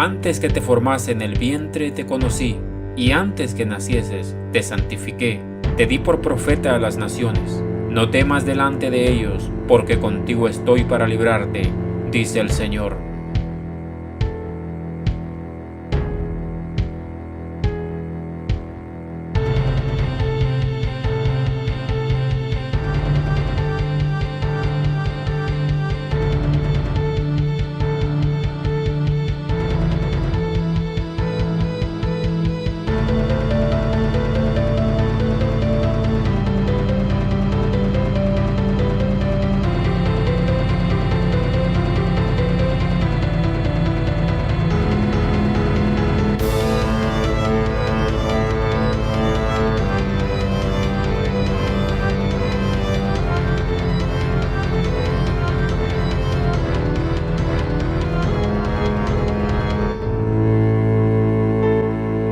Antes que te formase en el vientre te conocí, y antes que nacieses te santifiqué, te di por profeta a las naciones. No temas delante de ellos, porque contigo estoy para librarte, dice el Señor.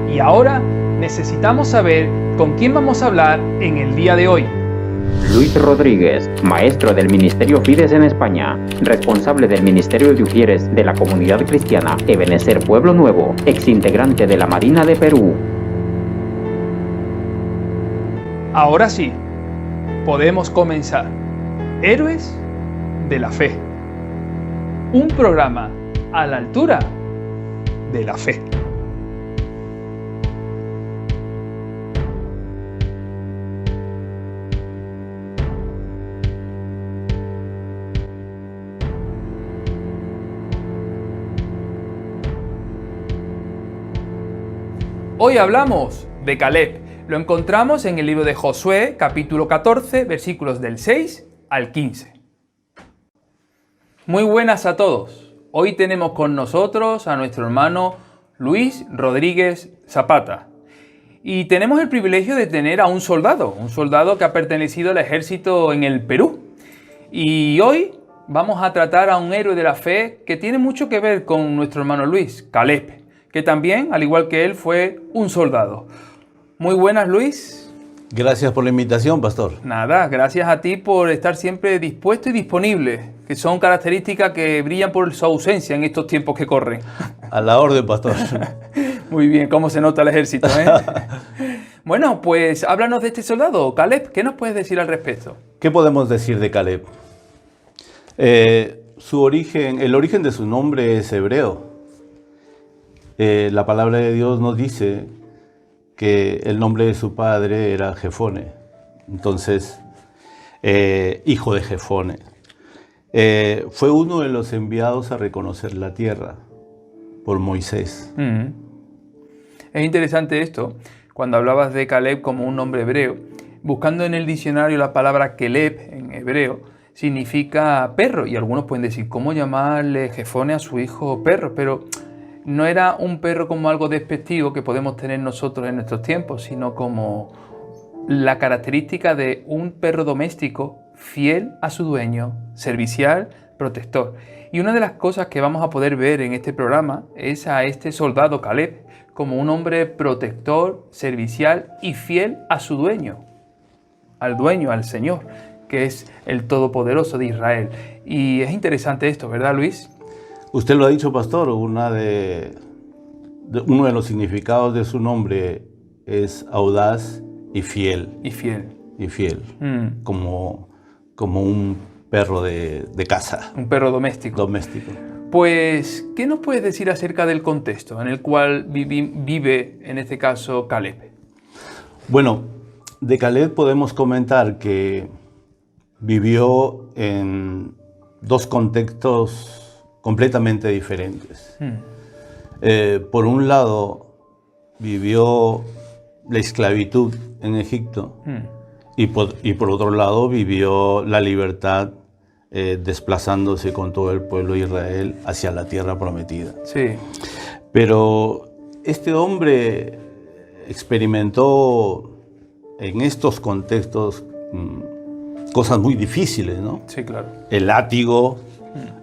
Y ahora necesitamos saber con quién vamos a hablar en el día de hoy. Luis Rodríguez, maestro del Ministerio Fides en España, responsable del Ministerio de Ujieres de la Comunidad Cristiana Ebenezer Pueblo Nuevo, exintegrante de la Marina de Perú. Ahora sí, podemos comenzar. Héroes de la Fe. Un programa a la altura de la fe. Hoy hablamos de Caleb. Lo encontramos en el libro de Josué, capítulo 14, versículos del 6 al 15. Muy buenas a todos. Hoy tenemos con nosotros a nuestro hermano Luis Rodríguez Zapata. Y tenemos el privilegio de tener a un soldado que ha pertenecido al ejército en el Perú. Y hoy vamos a tratar a un héroe de la fe que tiene mucho que ver con nuestro hermano Luis, Caleb, que también, al igual que él, fue un soldado. Muy buenas, Luis. Gracias por la invitación, pastor. Nada, gracias a ti por estar siempre dispuesto y disponible, que son características que brillan por su ausencia en estos tiempos que corren. A la orden, pastor. Muy bien, cómo se nota el ejército, ¿eh? Bueno, pues háblanos de este soldado, Caleb. ¿Qué nos puedes decir al respecto? ¿Qué podemos decir de Caleb? El origen de su nombre es hebreo. La palabra de Dios nos dice que el nombre de su padre era Jefone, entonces hijo de Jefone. Fue uno de los enviados a reconocer la tierra por Moisés. Es interesante esto, cuando hablabas de Caleb como un nombre hebreo. Buscando en el diccionario la palabra Keleb en hebreo significa perro, y algunos pueden decir, ¿cómo llamarle Jefone a su hijo perro? Pero no era un perro como algo despectivo que podemos tener nosotros en nuestros tiempos, sino como la característica de un perro doméstico fiel a su dueño, servicial, protector. Y una de las cosas que vamos a poder ver en este programa es a este soldado Caleb como un hombre protector, servicial y fiel a su dueño, al Señor, que es el Todopoderoso de Israel. Y es interesante esto, ¿verdad, Luis? Usted lo ha dicho, pastor, uno de los significados de su nombre es audaz y fiel. Y fiel. Y fiel, como un perro de casa. Un perro doméstico. Doméstico. Pues, ¿qué nos puedes decir acerca del contexto en el cual vive, en este caso, Caleb? Bueno, de Caleb podemos comentar que vivió en dos contextos completamente diferentes. Por un lado, vivió la esclavitud en Egipto y por otro lado, vivió la libertad desplazándose con todo el pueblo de Israel hacia la tierra prometida. Sí. Pero este hombre experimentó en estos contextos cosas muy difíciles, ¿no? Sí, claro. El látigo,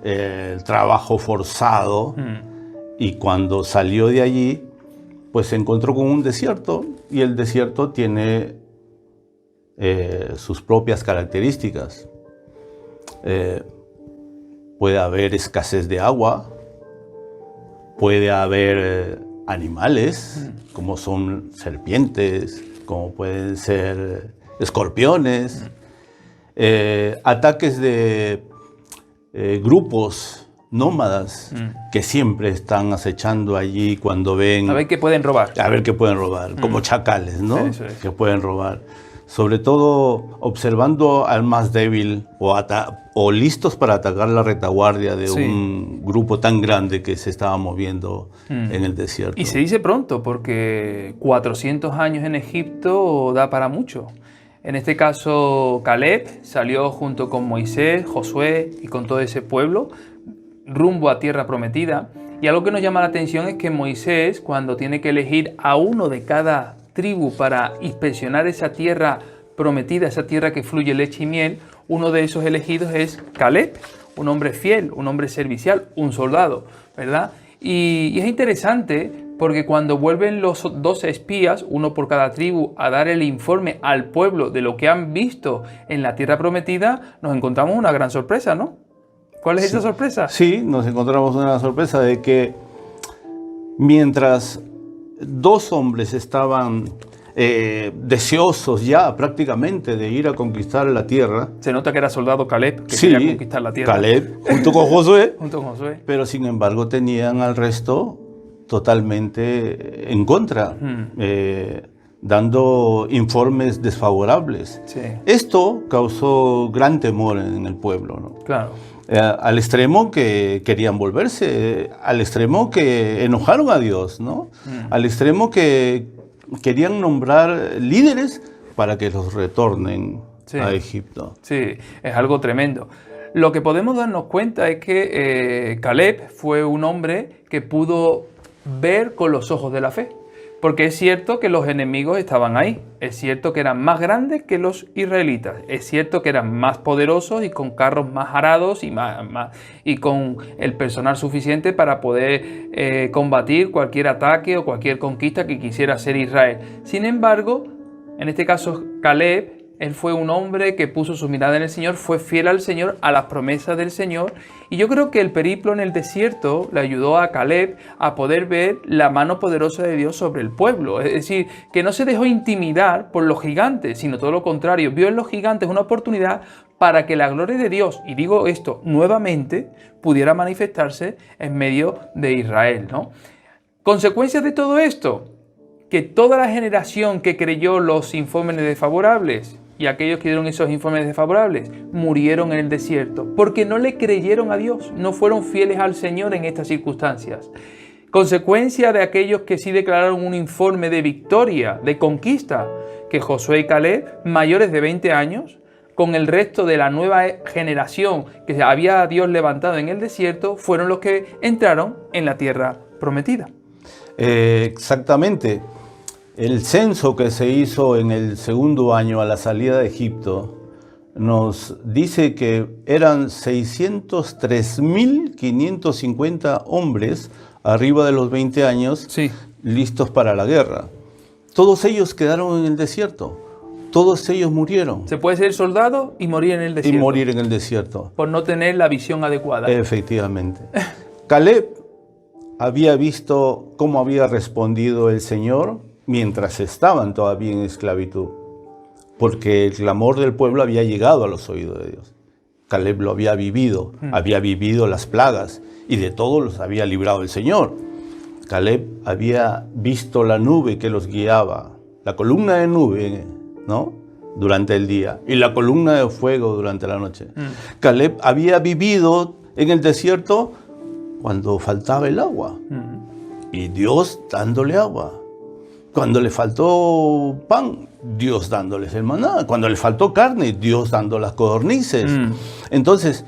el trabajo forzado, y cuando salió de allí, pues se encontró con un desierto, y el desierto tiene sus propias características. Puede haber escasez de agua, puede haber animales, como son serpientes, como pueden ser escorpiones, ataques de grupos nómadas que siempre están acechando allí cuando ven... A ver qué pueden robar. A ver qué pueden robar, como chacales, ¿no? Eso es. Que pueden robar. Sobre todo observando al más débil o listos para atacar la retaguardia de un grupo tan grande que se estaba moviendo en el desierto. Y se dice pronto, porque 400 años en Egipto da para mucho. En este caso, Caleb salió junto con Moisés, Josué y con todo ese pueblo rumbo a tierra prometida. Y algo que nos llama la atención es que Moisés, cuando tiene que elegir a uno de cada tribu para inspeccionar esa tierra prometida, esa tierra que fluye leche y miel, uno de esos elegidos es Caleb, un hombre fiel, un hombre servicial, un soldado, ¿verdad? Y es interesante porque cuando vuelven los 12 espías, uno por cada tribu, a dar el informe al pueblo de lo que han visto en la tierra prometida, nos encontramos una gran sorpresa, ¿no? ¿Cuál es esa sorpresa? Sí, nos encontramos una sorpresa de que mientras 2 hombres estaban deseosos ya prácticamente de ir a conquistar la tierra. Se nota que era soldado Caleb, que quería conquistar la tierra. Caleb, junto con Josué. Junto con Josué. Pero sin embargo tenían al resto totalmente en contra, dando informes desfavorables. Sí. Esto causó gran temor en el pueblo, ¿no? Claro. Al extremo que querían volverse, al extremo que enojaron a Dios, ¿no? Al extremo que querían nombrar líderes para que los retornen a Egipto. Sí, es algo tremendo. Lo que podemos darnos cuenta es que Caleb fue un hombre que pudo ver con los ojos de la fe. Porque es cierto que los enemigos estaban ahí, es cierto que eran más grandes que los israelitas, es cierto que eran más poderosos y con carros más arados y con el personal suficiente para poder combatir cualquier ataque o cualquier conquista que quisiera hacer Israel. Sin embargo, en este caso Caleb, él fue un hombre que puso su mirada en el Señor, fue fiel al Señor, a las promesas del Señor. Y yo creo que el periplo en el desierto le ayudó a Caleb a poder ver la mano poderosa de Dios sobre el pueblo. Es decir, que no se dejó intimidar por los gigantes, sino todo lo contrario. Vio en los gigantes una oportunidad para que la gloria de Dios, y digo esto nuevamente, pudiera manifestarse en medio de Israel, ¿no? Consecuencias de todo esto, que toda la generación que creyó los informes desfavorables y aquellos que dieron esos informes desfavorables murieron en el desierto porque no le creyeron a Dios, no fueron fieles al Señor en estas circunstancias. Consecuencia de aquellos que sí declararon un informe de victoria, de conquista, que Josué y Caleb, mayores de 20 años, con el resto de la nueva generación que había Dios levantado en el desierto, fueron los que entraron en la tierra prometida. Exactamente. El censo que se hizo en el segundo año a la salida de Egipto nos dice que eran 603.550 hombres arriba de los 20 años listos para la guerra. Todos ellos quedaron en el desierto. Todos ellos murieron. Se puede ser soldado y morir en el desierto. Y morir en el desierto. Por no tener la visión adecuada. Efectivamente. Caleb había visto cómo había respondido el Señor mientras estaban todavía en esclavitud, porque el clamor del pueblo había llegado a los oídos de Dios. Caleb lo había vivido las plagas y de todo los había librado el Señor. Caleb había visto la nube que los guiaba, la columna de nube, ¿no?, durante el día y la columna de fuego durante la noche. Caleb había vivido en el desierto cuando faltaba el agua y Dios dándole agua. Cuando le faltó pan, Dios dándoles el maná. Cuando le faltó carne, Dios dando las codornices. Entonces,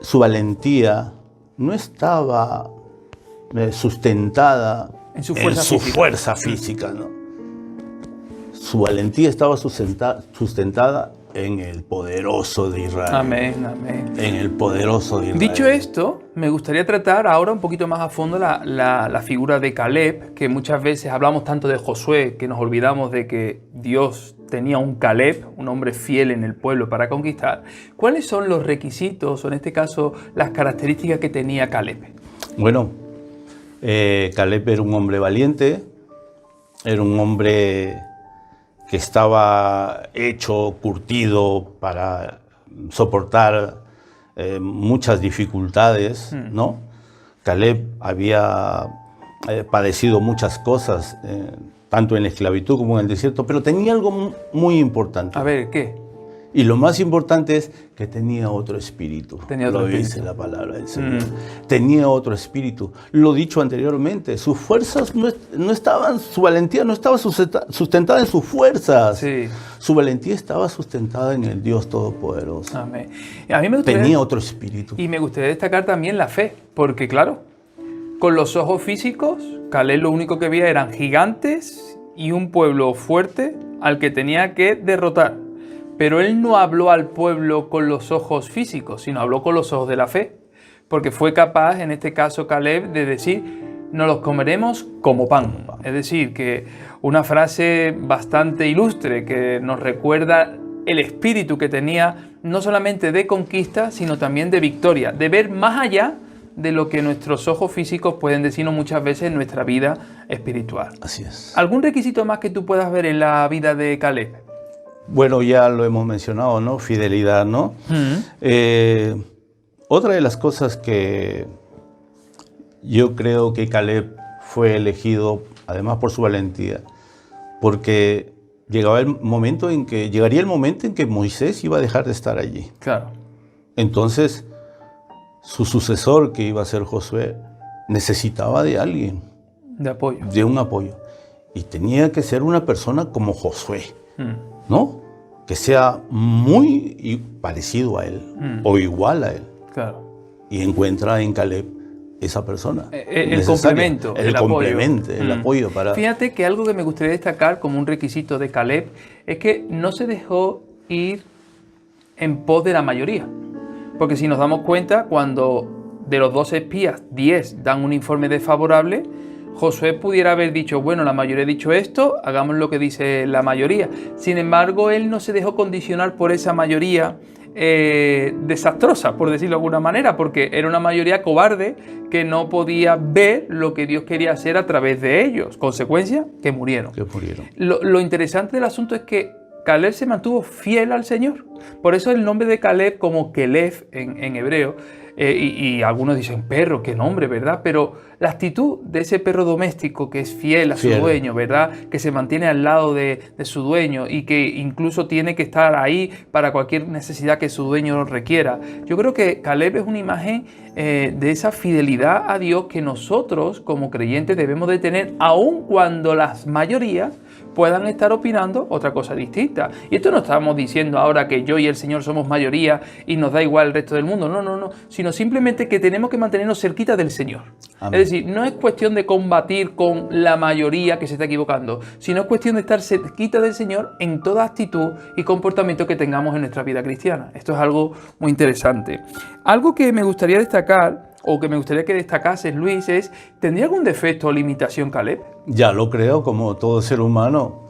su valentía no estaba sustentada en su fuerza física, ¿no? Su valentía estaba sustentada en el poderoso de Israel. Amén, amén. En el poderoso de Israel. Dicho esto, me gustaría tratar ahora un poquito más a fondo la figura de Caleb, que muchas veces hablamos tanto de Josué que nos olvidamos de que Dios tenía un Caleb, un hombre fiel en el pueblo para conquistar. ¿Cuáles son los requisitos, o en este caso las características que tenía Caleb? Bueno, Caleb era un hombre valiente, era un hombre que estaba hecho, curtido para soportar muchas dificultades, ¿no? Caleb había padecido muchas cosas, tanto en la esclavitud como en el desierto, pero tenía algo muy importante. A ver, ¿qué? Y lo más importante es que tenía otro espíritu. Tenía otro lo espíritu. dice la palabra del Señor. Tenía otro espíritu. Lo dicho anteriormente, sus fuerzas no estaban, su valentía no estaba sustentada en sus fuerzas. Sí. Su valentía estaba sustentada en el Dios Todopoderoso. Amén. Y a mí me gustaría, Tenía otro espíritu. y me gustaría destacar también la fe, porque claro, con los ojos físicos, Caleb lo único que veía eran gigantes y un pueblo fuerte al que tenía que derrotar. Pero él no habló al pueblo con los ojos físicos, sino habló con los ojos de la fe. Porque fue capaz, en este caso Caleb, de decir, nos los comeremos como pan. Es decir, que una frase bastante ilustre que nos recuerda el espíritu que tenía, no solamente de conquista, sino también de victoria, de ver más allá de lo que nuestros ojos físicos pueden decirnos muchas veces en nuestra vida espiritual. Así es. ¿Algún requisito más que tú puedas ver en la vida de Caleb? Bueno, ya lo hemos mencionado, ¿no? Fidelidad, ¿no? Otra de las cosas que yo creo que Caleb fue elegido, además por su valentía, porque llegaría el momento en que Moisés iba a dejar de estar allí. Claro. Entonces, su sucesor, que iba a ser Josué, necesitaba de alguien, De apoyo. de un apoyo. Y tenía que ser una persona como Josué, ¿no? Que sea muy parecido a él o igual a él. Claro. Y encuentra en Caleb esa persona. El necesaria. complemento, el complemento, apoyo. el apoyo para... Fíjate que algo que me gustaría destacar como un requisito de Caleb es que no se dejó ir en pos de la mayoría. Porque si nos damos cuenta, cuando de los 12 espías, 10 dan un informe desfavorable, Josué pudiera haber dicho, bueno, la mayoría ha dicho esto, hagamos lo que dice la mayoría. Sin embargo, él no se dejó condicionar por esa mayoría desastrosa, por decirlo de alguna manera, porque era una mayoría cobarde que no podía ver lo que Dios quería hacer a través de ellos. Consecuencia, que murieron. Lo interesante del asunto es que Caleb se mantuvo fiel al Señor. Por eso el nombre de Caleb como Kelef en hebreo, y algunos dicen perro, qué nombre, ¿verdad? Pero la actitud de ese perro doméstico que es fiel a su dueño, ¿verdad? Que se mantiene al lado de su dueño y que incluso tiene que estar ahí para cualquier necesidad que su dueño requiera. Yo creo que Caleb es una imagen de esa fidelidad a Dios que nosotros como creyentes debemos de tener, aun cuando las mayorías puedan estar opinando otra cosa distinta. Y esto no estamos diciendo ahora que yo y el Señor somos mayoría y nos da igual el resto del mundo, no, sino simplemente que tenemos que mantenernos cerquita del Señor. Amén. Es decir, no es cuestión de combatir con la mayoría que se está equivocando, sino es cuestión de estar cerquita del Señor en toda actitud y comportamiento que tengamos en nuestra vida cristiana. Esto es algo muy interesante. Algo que me gustaría destacar, o que me gustaría que destacases, Luis, es, ¿tendría algún defecto o limitación Caleb? Ya lo creo, como todo ser humano.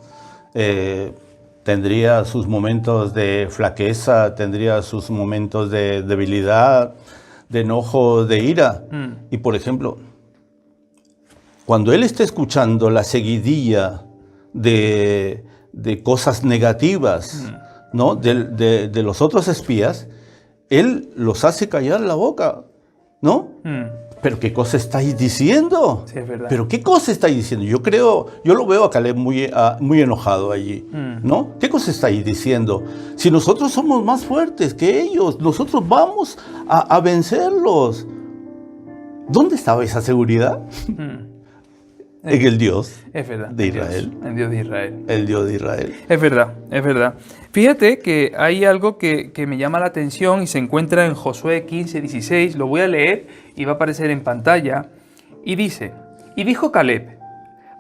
Tendría sus momentos de flaqueza, tendría sus momentos de debilidad, de enojo, de ira. Y por ejemplo, cuando él está escuchando la seguidilla de cosas negativas, ¿no? de los otros espías, él los hace callar la boca, ¿no? ¿Pero qué cosa estáis diciendo? Sí, es verdad. ¿Pero qué cosa estáis diciendo? Yo lo veo a Caleb muy enojado allí, ¿no? ¿Qué cosa estáis diciendo? Si nosotros somos más fuertes que ellos, nosotros vamos a vencerlos. ¿Dónde estaba esa seguridad? En el Dios de Israel. El Dios de Israel. El Dios de Israel. Es verdad, es verdad. Fíjate que hay algo que me llama la atención y se encuentra en Josué 15:16. Lo voy a leer y va a aparecer en pantalla. Y dice, y dijo Caleb,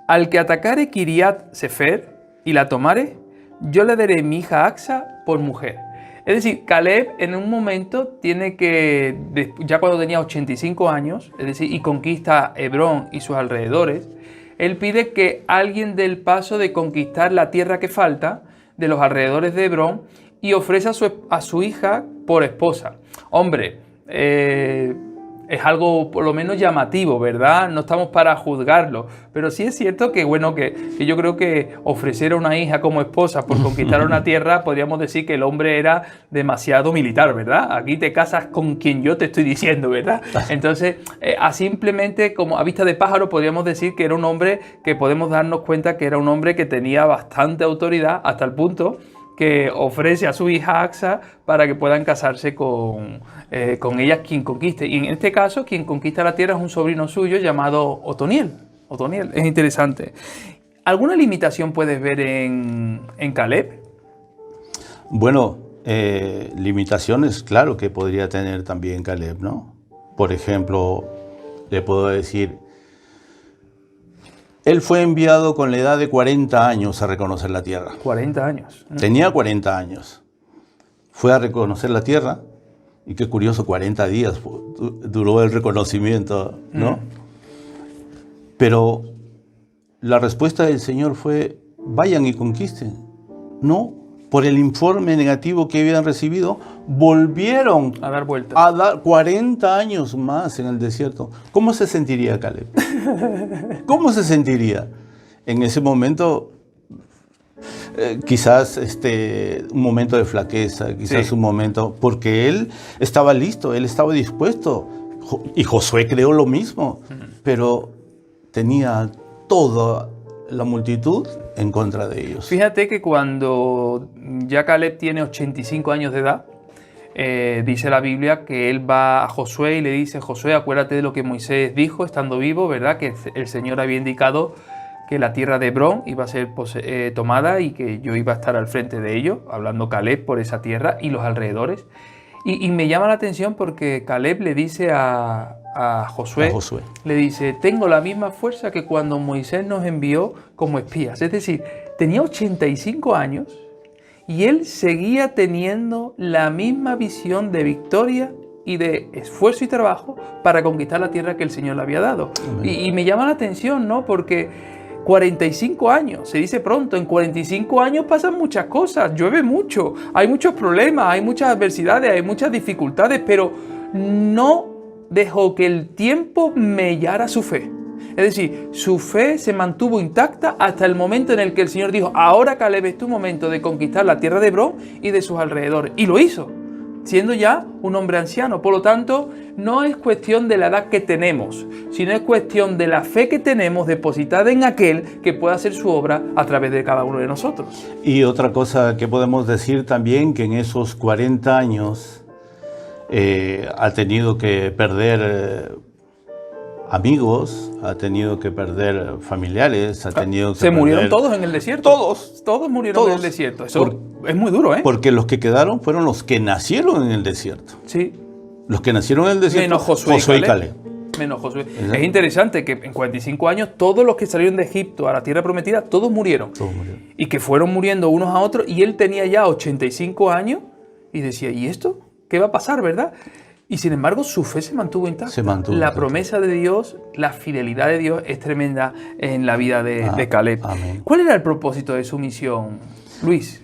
al que atacare Kiriat Sefer y la tomare, yo le daré mi hija Axa por mujer. Es decir, Caleb en un momento tiene que, ya cuando tenía 85 años, es decir, y conquista Hebrón y sus alrededores, él pide que alguien dé el paso de conquistar la tierra que falta de los alrededores de Hebrón y ofrece a su hija por esposa. Hombre, es algo por lo menos llamativo, ¿verdad? No estamos para juzgarlo, pero sí es cierto que, bueno, que yo creo que ofrecer a una hija como esposa por conquistar una tierra, podríamos decir que el hombre era demasiado militar, ¿verdad? Aquí te casas con quien yo te estoy diciendo, ¿verdad? Entonces, simplemente como a vista de pájaro podríamos decir que era un hombre que podemos darnos cuenta que era un hombre que tenía bastante autoridad hasta el punto que ofrece a su hija Axa para que puedan casarse con ella quien conquiste. Y en este caso, quien conquista la tierra es un sobrino suyo llamado Otoniel. Otoniel, es interesante. ¿Alguna limitación puedes ver en Caleb? Bueno, limitaciones, claro que podría tener también Caleb, ¿no? Por ejemplo, le puedo decir, él fue enviado con la edad de 40 años a reconocer la tierra. 40 años. Tenía 40 años. Fue a reconocer la tierra, y qué curioso, 40 días duró el reconocimiento, ¿no? Pero la respuesta del Señor fue, vayan y conquisten. No, por el informe negativo que habían recibido, volvieron A dar vueltas. a dar 40 años más en el desierto. ¿Cómo se sentiría Caleb? ¿Cómo se sentiría? En ese momento, quizás un momento de flaqueza, quizás Sí. un momento, porque él estaba listo, él estaba dispuesto. Y Josué creó lo mismo, pero tenía toda la multitud en contra de ellos. Fíjate que cuando ya Caleb tiene 85 años de edad, dice la Biblia que él va a Josué y le dice, Josué, acuérdate de lo que Moisés dijo estando vivo, ¿verdad? Que el Señor había indicado que la tierra de Hebrón iba a ser tomada y que yo iba a estar al frente de ello, hablando Caleb por esa tierra y los alrededores. Y me llama la atención porque Caleb le dice a Josué, le dice, tengo la misma fuerza que cuando Moisés nos envió como espías. Es decir, tenía 85 años y él seguía teniendo la misma visión de victoria y de esfuerzo y trabajo para conquistar la tierra que el Señor le había dado. Y me llama la atención, ¿no? Porque 45 años, se dice pronto, en 45 años pasan muchas cosas, llueve mucho, hay muchos problemas, hay muchas adversidades, hay muchas dificultades, pero no dejó que el tiempo mellara su fe. Es decir, su fe se mantuvo intacta hasta el momento en el que el Señor dijo, ahora Caleb es tu momento de conquistar la tierra de Hebrón y de sus alrededores. Y lo hizo, siendo ya un hombre anciano. Por lo tanto, no es cuestión de la edad que tenemos, sino es cuestión de la fe que tenemos depositada en aquel que pueda hacer su obra a través de cada uno de nosotros. Y otra cosa que podemos decir también, que en esos 40 años ha tenido que perder amigos, ha tenido que perder familiares, ha tenido que Se murieron todos en el desierto. Todos murieron en el desierto. Eso es muy duro, ¿eh? Porque los que quedaron fueron los que nacieron en el desierto. Sí. Los que nacieron en el desierto, Menos Josué y Caleb. Menos Josué. ¿Exacto? Es interesante que en 45 años todos los que salieron de Egipto a la tierra prometida, todos murieron. Todos murieron. Y que fueron muriendo unos a otros y él tenía ya 85 años y decía, ¿y esto? ¿Qué va a pasar, verdad? Y sin embargo su fe se mantuvo intacta. Se mantuvo la intacta. promesa de Dios, la fidelidad de Dios es tremenda en la vida de Caleb. Amén. ¿Cuál era el propósito de su misión, Luis?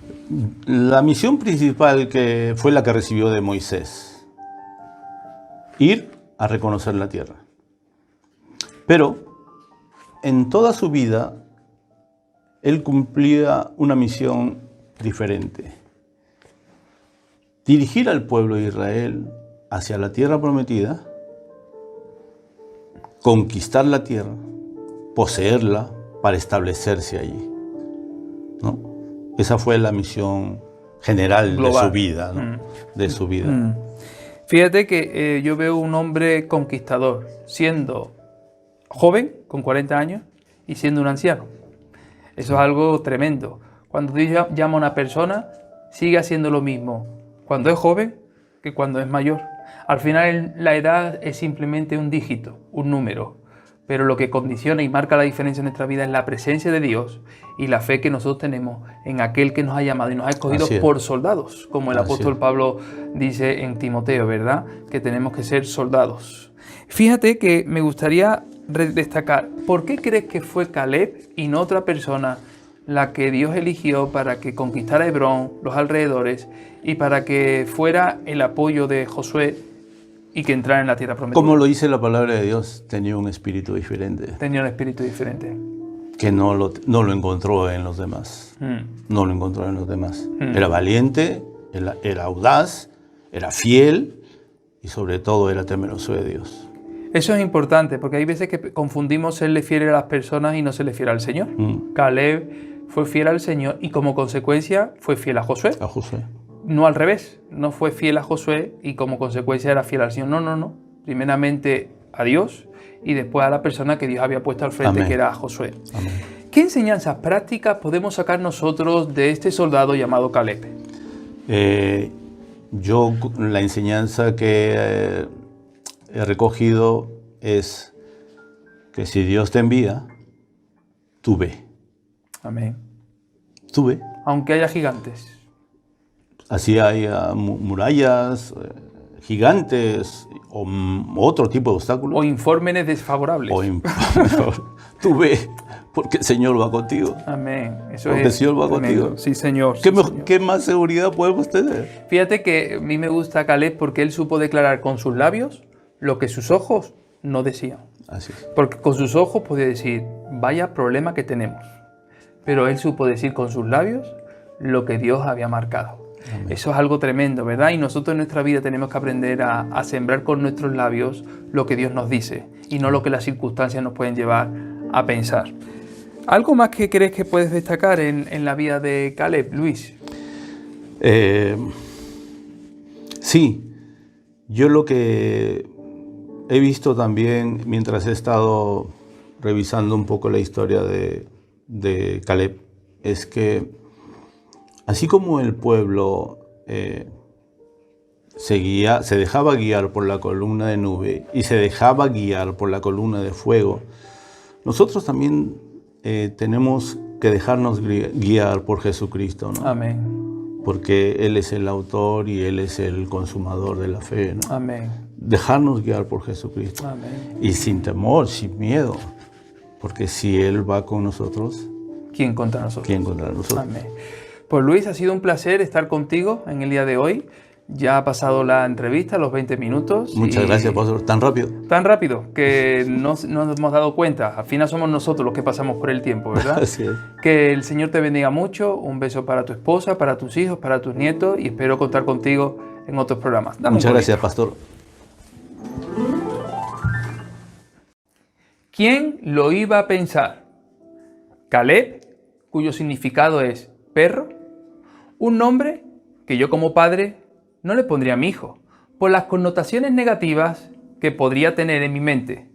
La misión principal que fue la que recibió de Moisés, ir a reconocer la tierra. Pero en toda su vida, él cumplía una misión diferente. Dirigir al pueblo de Israel hacia la tierra prometida, conquistar la tierra, poseerla para establecerse allí, ¿no? Esa fue la misión general Global. de su vida, ¿no? De su vida. Fíjate que yo veo un hombre conquistador, siendo joven, con 40 años, y siendo un anciano. Eso es algo tremendo. Cuando Dios llama a una persona, sigue haciendo lo mismo cuando es joven que cuando es mayor. Al final la edad es simplemente un dígito, un número. Pero lo que condiciona y marca la diferencia en nuestra vida es la presencia de Dios y la fe que nosotros tenemos en aquel que nos ha llamado y nos ha escogido Así es. por soldados, como el Así apóstol es. Pablo dice en Timoteo, ¿verdad? Que tenemos que ser soldados. Fíjate que me gustaría destacar, ¿por qué crees que fue Caleb y no otra persona la que Dios eligió para que conquistara Hebrón, los alrededores, y para que fuera el apoyo de Josué y que entrara en la tierra prometida. Como lo dice la palabra de Dios, tenía un espíritu diferente, Tenía un espíritu diferente. que no lo encontró en los demás. No lo encontró en los demás. Era valiente, era audaz, era fiel y sobre todo era temeroso de Dios. Eso es importante, porque hay veces que confundimos serle fiel a las personas y no serle fiel al Señor. Caleb fue fiel al Señor y como consecuencia fue fiel a Josué. A Josué. No al revés, no fue fiel a Josué y como consecuencia era fiel al Señor. No. Primeramente a Dios y después a la persona que Dios había puesto al frente, Amén. que era Josué. Amén. ¿Qué enseñanzas prácticas podemos sacar nosotros de este soldado llamado Caleb? Yo la enseñanza que he recogido es que si Dios te envía, tú ve. Amén. Tú ve. Aunque haya gigantes. Así hay murallas, gigantes o otro tipo de obstáculos. O informes desfavorables. Tú ve, porque el Señor va contigo. Amén. Eso Porque el es Señor va tremendo. contigo. Sí, Señor. ¿Qué, Sí, Señor. ¿Qué más seguridad podemos tener? Fíjate que a mí me gusta Caleb porque él supo declarar con sus labios lo que sus ojos no decían. Así es. Porque con sus ojos podía decir, vaya problema que tenemos. Pero él supo decir con sus labios lo que Dios había marcado. Amén. Eso es algo tremendo, ¿verdad? Y nosotros en nuestra vida tenemos que aprender a sembrar con nuestros labios lo que Dios nos dice y no lo que las circunstancias nos pueden llevar a pensar. ¿Algo más que crees que puedes destacar en la vida de Caleb, Luis? Sí, yo lo que he visto también mientras he estado revisando un poco la historia de Caleb es que así como el pueblo se dejaba guiar por la columna de nube y se dejaba guiar por la columna de fuego, nosotros también tenemos que dejarnos guiar por Jesucristo, ¿no? Amén. Porque Él es el autor y Él es el consumador de la fe, ¿no? Amén. Dejarnos guiar por Jesucristo. Amén. Y sin temor, sin miedo. Porque si Él va con nosotros, ¿Quién contra nosotros? ¿quién contra nosotros? Amén. Pues Luis, ha sido un placer estar contigo en el día de hoy. Ya ha pasado la entrevista, los 20 minutos. Muchas gracias, pastor. Tan rápido. Tan rápido que no nos hemos dado cuenta. Al final somos nosotros los que pasamos por el tiempo, ¿verdad? Así es. Que el Señor te bendiga mucho. Un beso para tu esposa, para tus hijos, para tus nietos y espero contar contigo en otros programas. Dame un Muchas poquito. gracias, pastor. ¿Quién lo iba a pensar? Caleb, cuyo significado es perro, un nombre que yo como padre no le pondría a mi hijo, por las connotaciones negativas que podría tener en mi mente.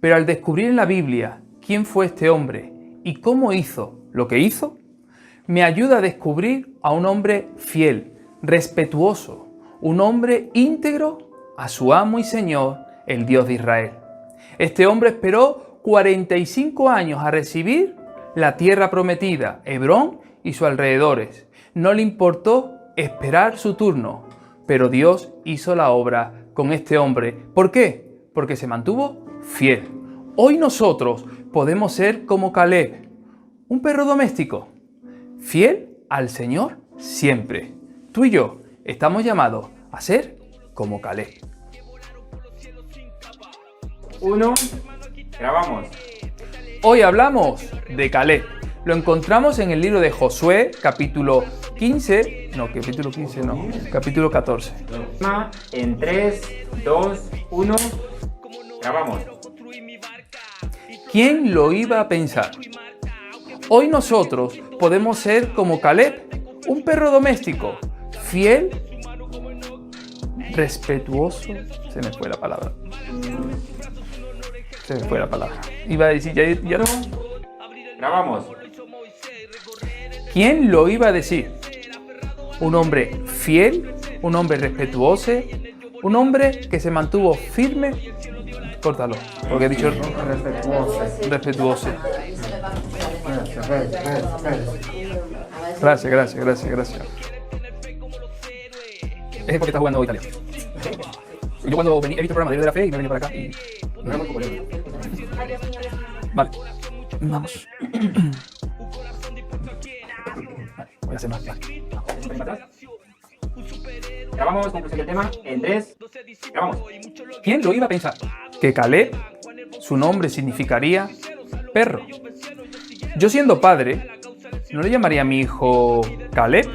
Pero al descubrir en la Biblia quién fue este hombre y cómo hizo lo que hizo, me ayuda a descubrir a un hombre fiel, respetuoso, un hombre íntegro a su amo y Señor, el Dios de Israel. Este hombre esperó 45 años a recibir la tierra prometida, Hebrón y sus alrededores. No le importó esperar su turno, pero Dios hizo la obra con este hombre. ¿Por qué? Porque se mantuvo fiel. Hoy nosotros podemos ser como Caleb, un perro doméstico, fiel al Señor siempre. Tú y yo estamos llamados a ser como Caleb. 1. Grabamos. Hoy hablamos de Caleb. Lo encontramos en el libro de Josué, capítulo 14. En 3, 2, 1. Grabamos. ¿Quién lo iba a pensar? Hoy nosotros podemos ser como Caleb, un perro doméstico, fiel, respetuoso. Se me fue la palabra. Iba a decir, ya no. Grabamos. ¿Quién lo iba a decir? Un hombre fiel, un hombre respetuoso, un hombre que se mantuvo firme. Córtalo, porque he dicho respetuoso. Gracias. Es porque está jugando Italia. Yo cuando he visto el programa de la fe y me he venido para acá y... Vale, vamos. Vale, voy a hacer más. Grabamos, conclusión del tema, en 3, grabamos. ¿Quién lo iba a pensar? Que Caleb, su nombre significaría perro. Yo siendo padre, ¿no le llamaría a mi hijo Caleb?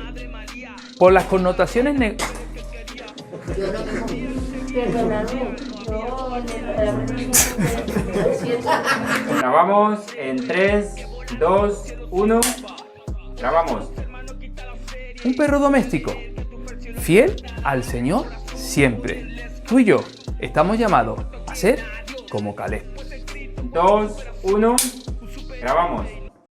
Por las connotaciones Grabamos en 3, 2, 1, grabamos. Un perro doméstico, fiel al Señor siempre. Tú y yo estamos llamados a ser como Caleb. 2, 1, grabamos.